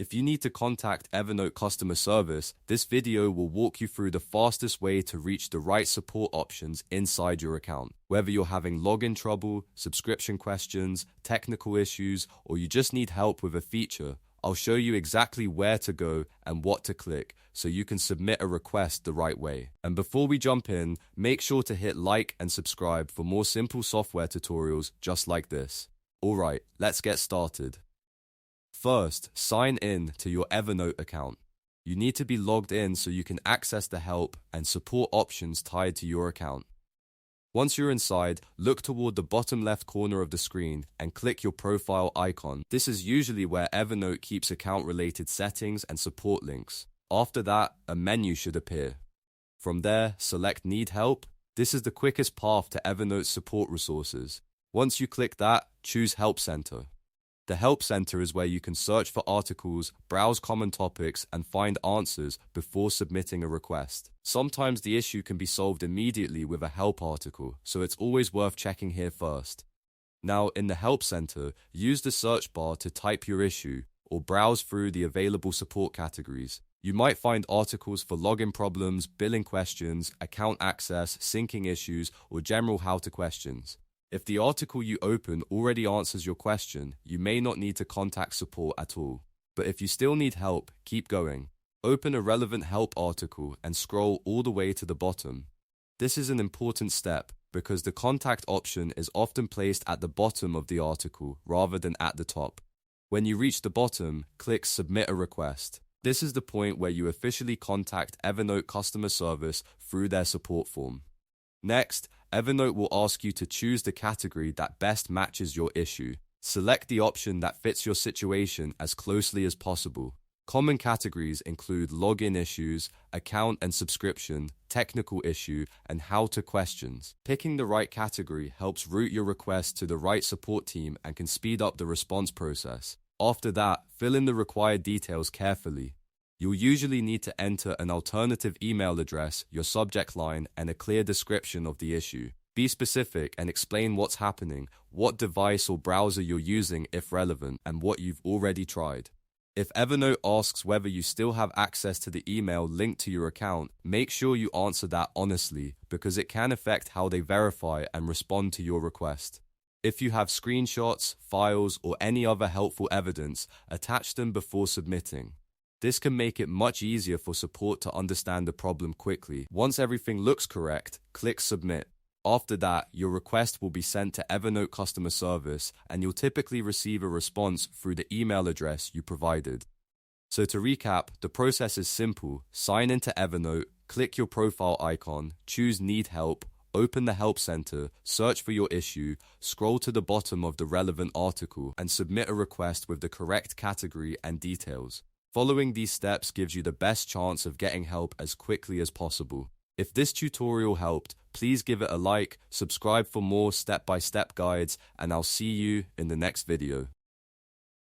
If you need to contact Evernote customer service, this video will walk you through the fastest way to reach the right support options inside your account. Whether you're having login trouble, subscription questions, technical issues, or you just need help with a feature, I'll show you exactly where to go and what to click so you can submit a request the right way. And before we jump in, make sure to hit like and subscribe for more simple software tutorials just like this. Alright, let's get started. First, sign in to your Evernote account. You need to be logged in so you can access the help and support options tied to your account. Once you're inside, look toward the bottom left corner of the screen and click your profile icon. This is usually where Evernote keeps account-related settings and support links. After that, a menu should appear. From there, select Need Help. This is the quickest path to Evernote's support resources. Once you click that, choose Help Center. The Help Center is where you can search for articles, browse common topics, and find answers before submitting a request. Sometimes the issue can be solved immediately with a help article, so it's always worth checking here first. Now, in the Help Center, use the search bar to type your issue or browse through the available support categories. You might find articles for login problems, billing questions, account access, syncing issues, or general how-to questions. If the article you open already answers your question, you may not need to contact support at all. But if you still need help, keep going. Open a relevant help article and scroll all the way to the bottom. This is an important step because the contact option is often placed at the bottom of the article rather than at the top. When you reach the bottom, click Submit a Request. This is the point where you officially contact Evernote customer service through their support form. Next, Evernote will ask you to choose the category that best matches your issue. Select the option that fits your situation as closely as possible. Common categories include login issues, account and subscription, technical issue, and how-to questions. Picking the right category helps route your request to the right support team and can speed up the response process. After that, fill in the required details carefully. You'll usually need to enter an alternative email address, your subject line, and a clear description of the issue. Be specific and explain what's happening, what device or browser you're using if relevant, and what you've already tried. If Evernote asks whether you still have access to the email linked to your account, make sure you answer that honestly because it can affect how they verify and respond to your request. If you have screenshots, files, or any other helpful evidence, attach them before submitting. This can make it much easier for support to understand the problem quickly. Once everything looks correct, click Submit. After that, your request will be sent to Evernote customer service and you'll typically receive a response through the email address you provided. So to recap, the process is simple. Sign into Evernote, click your profile icon, choose Need Help, open the Help Center, search for your issue, scroll to the bottom of the relevant article, and submit a request with the correct category and details. Following these steps gives you the best chance of getting help as quickly as possible. If this tutorial helped, please give it a like, subscribe for more step-by-step guides, and I'll see you in the next video.